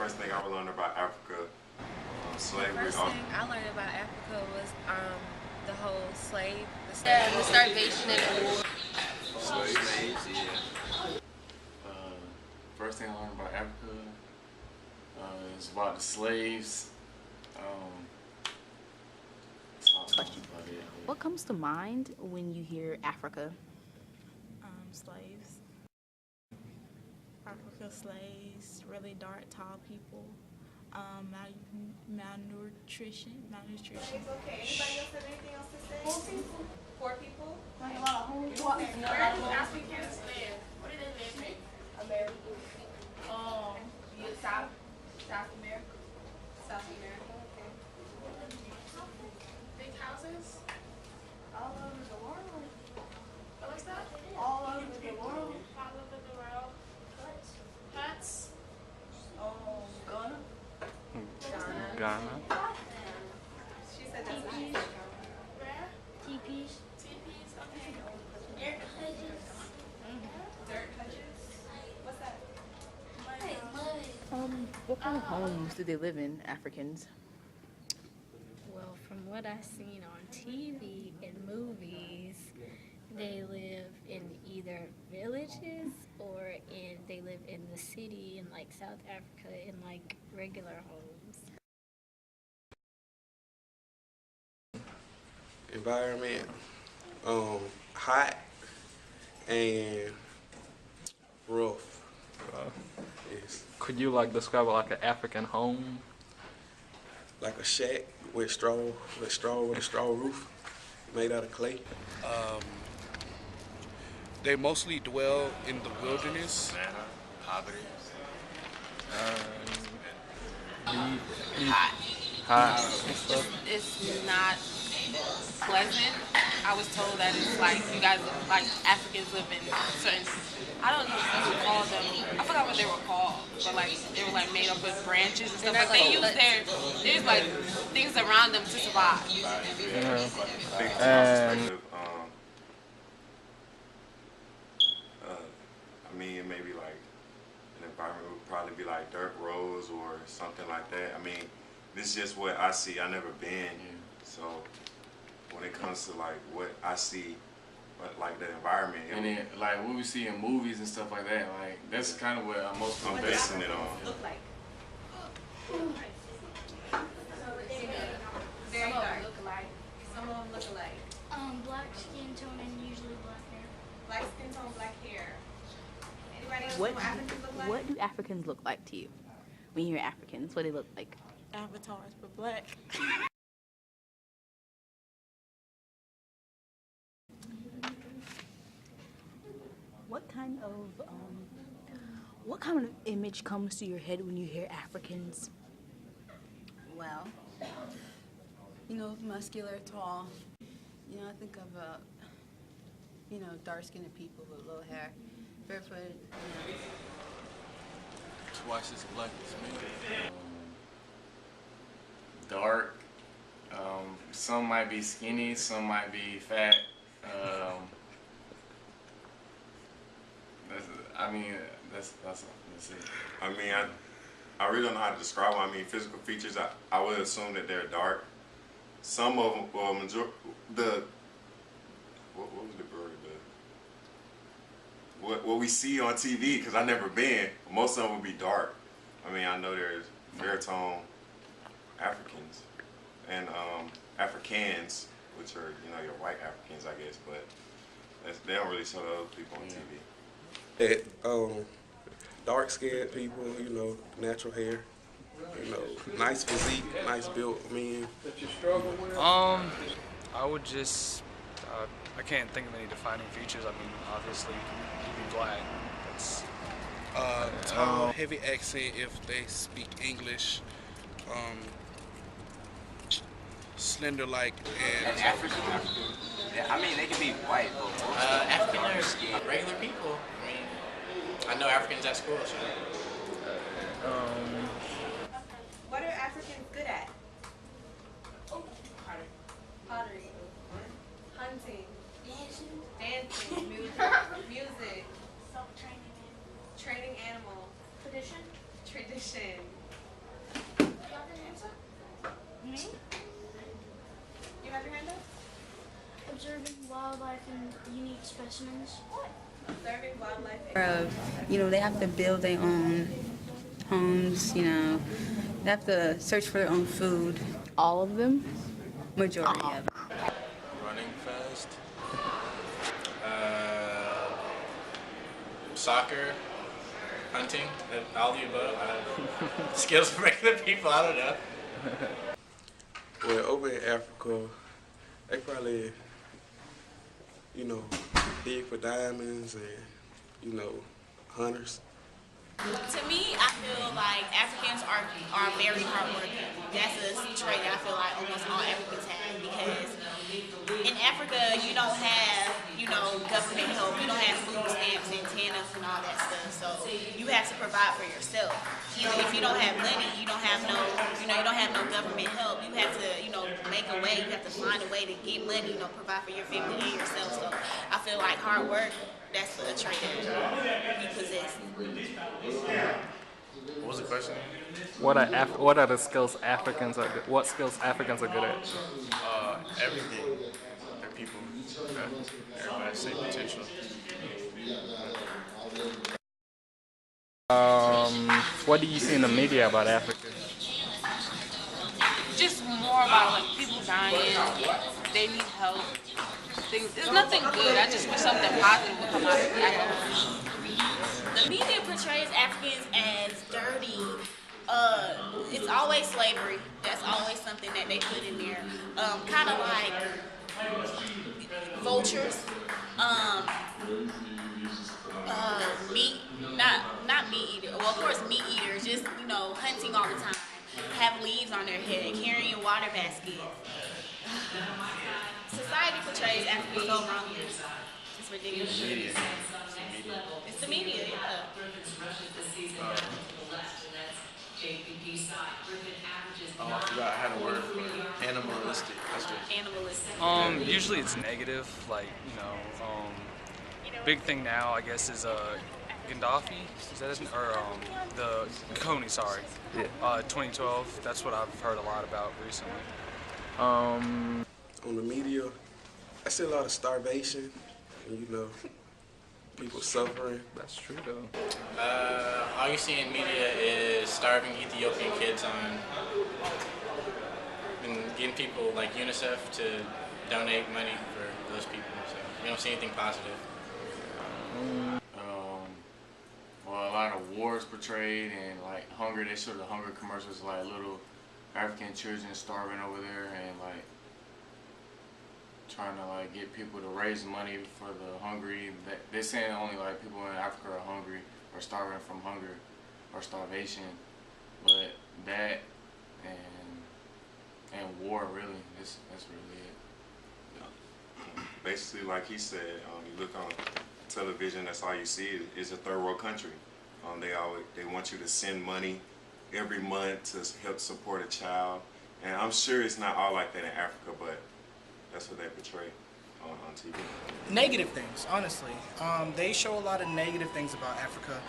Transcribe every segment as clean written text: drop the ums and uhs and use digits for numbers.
first thing I learned about Africa, slavery. First thing I learned about Africa was the whole the starvation and the war. Slaves, yeah. First thing I learned about Africa is about the slaves. What comes to mind when you hear Africa? Slaves. Africa slaves, really dark, tall people, malnutrition. Okay. Anybody else have anything else to say? Poor people. Like a lot of homeless people. Where do Africans live? Where do they live in? America. South America. South America. Okay. Big houses. All over the world. What's that? All over the world. All over the world. Huts. Oh, Ghana. Ghana. She said that's nice. Where? Teepees. Teepees. Okay. Dirt hutches. Dirt hutches. What's that? What kind of homes do they live in, Africans? Well, from what I've seen on TV and movies, they live in either villages or they live in the city in like South Africa in like regular homes. Environment, hot and rough. Yes. Could you like describe like an African home? Like a shack with a straw roof, made out of clay. They mostly dwell in the wilderness. Poverty. Hot. It's not pleasant. I was told that it's like you guys, like Africans live in certain, I don't know what you call them. I forgot what they were called, but like they were like made up of branches and stuff. Like they use there's like things around them to survive. And I mean, maybe like an environment would probably be like dirt roads or something like that. I mean, this is just what I see. I've never been, so when it comes to like what I see, but like the environment, And then like what we see in movies and stuff like that, like that's kind of what I'm most I'm basing it on. Look like. Very dark. Look alike. Some of them look alike. Black skin tone and usually black hair. Black skin tone, black hair. Anybody else What know what Africans look like? What do Africans look like to you? When you hear Africans, what do they look like? Avatars, but black. What kind of image comes to your head when you hear Africans? Well, muscular, tall. I think of, dark-skinned people with little hair, barefooted. Twice as black as me. Dark. Some might be skinny, some might be fat. That's it. I mean, I really don't know how to describe them. I mean, physical features, I would assume that they're dark. Some of them, well, what was the bird? What we see on TV, because I've never been, most of them would be dark. I mean, I know there's fair tone Africans and Africans, which are, your white Africans, I guess, but they don't really show those people on TV. Dark-skinned people, natural hair, nice physique, nice built men. I would just, I can't think of any defining features. I mean, obviously, you'd be black. That's Tall, heavy accent if they speak English. Slender like and African. Yeah, I mean, they can be white, but African are regular people. I know Africans at school, so. What are Africans good at? Pottery. Hunting. Dancing. Music. Self-training. Training animals. Tradition. Tradition. Me? You have your hand up? Observing wildlife and unique specimens. Observing wildlife. You know, they have to build their own homes, you know. They have to search for their own food. All of them? Majority of it. Running fast. Soccer, hunting, all the above. Skills for regular people, I don't know. Well, over in Africa, they probably, you know, dig for diamonds and, you know, hunters. To me, I feel like Africans are very hardworking. That's a trait that I feel like almost all Africans have, because in Africa you don't have, you know, government help. You don't have food stamps and TANF and all that stuff. So you have to provide for yourself. If you don't have money, you don't have no, you know, you don't have no government help. You have to, you know, make a way. You have to find a way to get money, you know, provide for your family and yourself. So I feel like hard work, that's a trait that we possess. What was the question? What are the skills Africans are good? What skills Africans are good at? Everything. They're people. Everybody has the same potential. What do you see in the media about Africa? Just more about like people dying, they need help. There's nothing good. I just wish something positive would come out of Africa. The media portrays Africans as dirty. It's always slavery. That's always something that they put in there. Kind of like vultures. Meat, not meat eaters. Well, of course, meat eaters. Just, you know, hunting all the time. Have leaves on their head, carrying a water basket. Society portrays Africans so wrongly. It's ridiculous. Media. It's the media, yeah. I forgot how to word for animalistic. That's the Animalistic. Usually it's negative, like, you know, big thing now, I guess, is Gaddafi, is that his name? Or the Coney, sorry. Yeah. 2012, that's what I've heard a lot about recently. On the media, I see a lot of starvation, and, you know, people suffering. That's true though. All you see in media is starving Ethiopian kids on, and getting people like UNICEF to donate money for those people. So you don't see anything positive. Well, a lot of wars portrayed, and like hunger. They show the hunger commercials, like little African children starving over there, and like trying to like get people to raise money for the hungry. They're saying only like people in Africa are hungry or starving from hunger or starvation, but that and war really, that's really it. Basically, like he said, you look on television, that's all you see is a third world country. They want you to send money every month to help support a child, and I'm sure it's not all like that in Africa, but that's what they portray on TV. Negative things, honestly. They show a lot of negative things about Africa.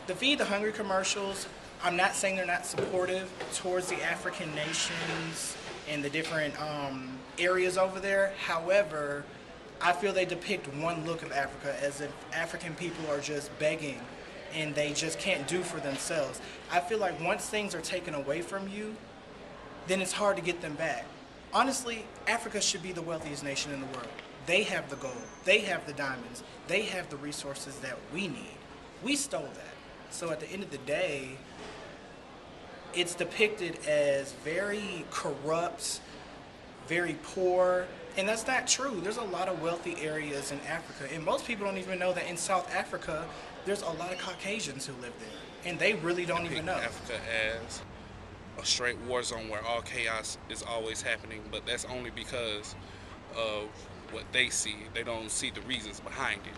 The Feed the Hungry commercials, I'm not saying they're not supportive towards the African nations and the different areas over there. However, I feel they depict one look of Africa as if African people are just begging and they just can't do for themselves. I feel like once things are taken away from you, then it's hard to get them back. Honestly, Africa should be the wealthiest nation in the world. They have the gold, they have the diamonds, they have the resources that we need. We stole that. So at the end of the day, it's depicted as very corrupt, very poor, and that's not true. There's a lot of wealthy areas in Africa, and most people don't even know that in South Africa, there's a lot of Caucasians who live there, and they really don't even know. Africa as a straight war zone where all chaos is always happening, but that's only because of what they see. They don't see the reasons behind it.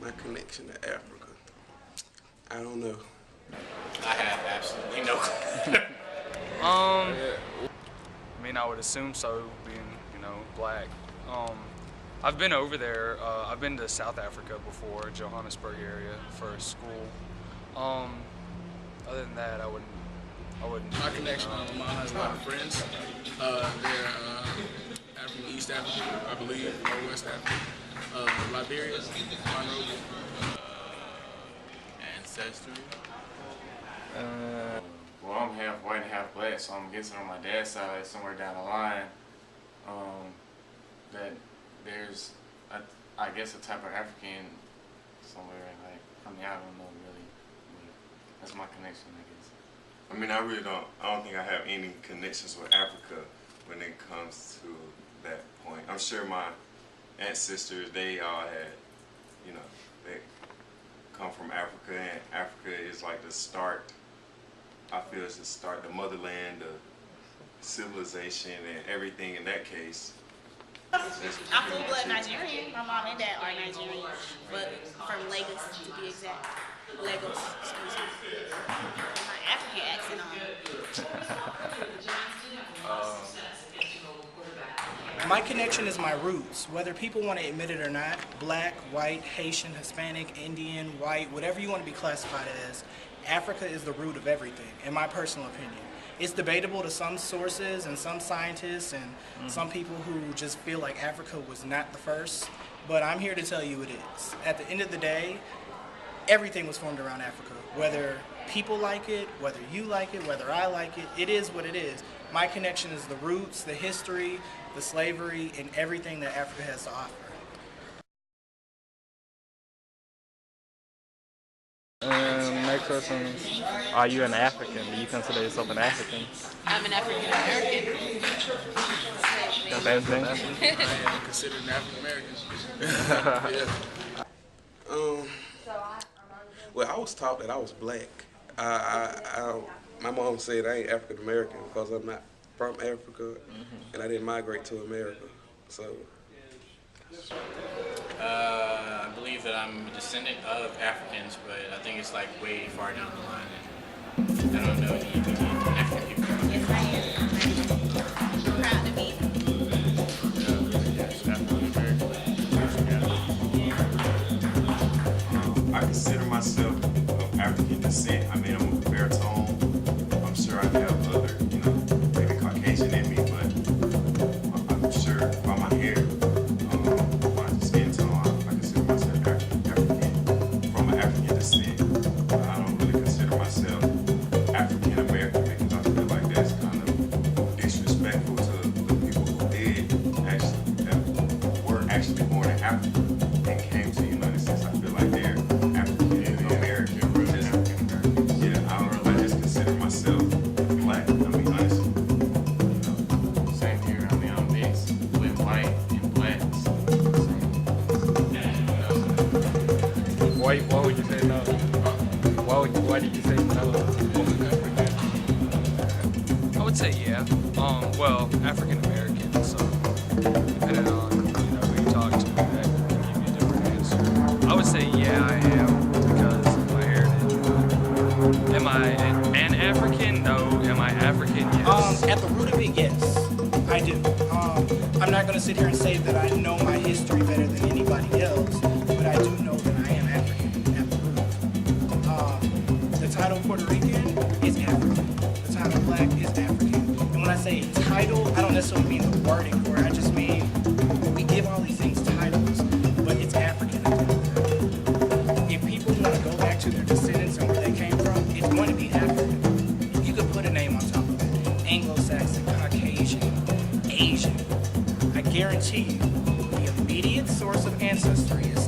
My connection to Africa, I don't know. I have absolutely no clue. I mean, I would assume so, being, you know, black. I've been over there. I've been to South Africa before, Johannesburg area for school. Other than that, I wouldn't. My connection, mine has a lot of friends. They're African, East African, I believe, or West African. Liberia, Monrovia. Ancestry. Well, I'm half white and half black, so I'm guessing on my dad's side, somewhere down the line, that there's, I guess, a type of African somewhere. Like, I mean, I don't know really, but that's my connection, I guess. I mean, I don't think I have any connections with Africa when it comes to that point. I'm sure my ancestors, they all had, you know, they come from Africa, and Africa is like the start, I feel it's the start, the motherland, the civilization and everything in that case. I'm full-blood Nigerian. My mom and dad are Nigerian, but from Lagos to be exact. Lagos, excuse me. My African accent on. My connection is my roots. Whether people want to admit it or not, black, white, Haitian, Hispanic, Indian, white, whatever you want to be classified as, Africa is the root of everything, in my personal opinion. It's debatable to some sources and some scientists and some people who just feel like Africa was not the first, but I'm here to tell you it is. At the end of the day, everything was formed around Africa. Whether people like it, whether you like it, whether I like it, it is what it is. My connection is the roots, the history, the slavery, and everything that Africa has to offer. Next question, are you an African? Do you consider yourself an African? I'm an African American. Same thing? I am considered an African American. Well, I was taught that I was black. My mom said I ain't African American because I'm not from Africa, and I didn't migrate to America. So. I believe that I'm a descendant of Africans, but I think it's like way far down the line. And I don't know any African people. Yes, I am. I'm proud to be. I consider myself of African descent. I mean, I'm a baritone. I'm sure I have other, you know, maybe Caucasian in me, but I'm sure by my hair, my skin tone, I consider myself African from an African descent. I don't really consider myself African American because I feel like that's kind of disrespectful to the people who did actually, that were actually born in Africa and came to the United States. I feel like they're African American. Yeah, I just consider myself black. I mean, honestly. Same here. I mean, I'm mixed with white and blacks. Why would you say no? Why did you say no? I would say yeah. Well, African American. So depending on who you talk to, that can give you a different answer. I would say yeah, I am because of my heritage. Am I an African? No. Am I African? Yes. At the root of it, yes, I do. I'm not going to sit here and say that I know my history better than anybody else, but I do know that I am African at the root. The title Puerto Rican is African. The title Black is African. And when I say title, I don't necessarily mean the wording for it. I just mean we give all these things titles, but it's African at the root. If people want to go back to their descendants and where they came from, it's going to be African. You could put a name on top of it. Anglo-Saxon, Caucasian, Asian. I guarantee you, the immediate source of ancestry is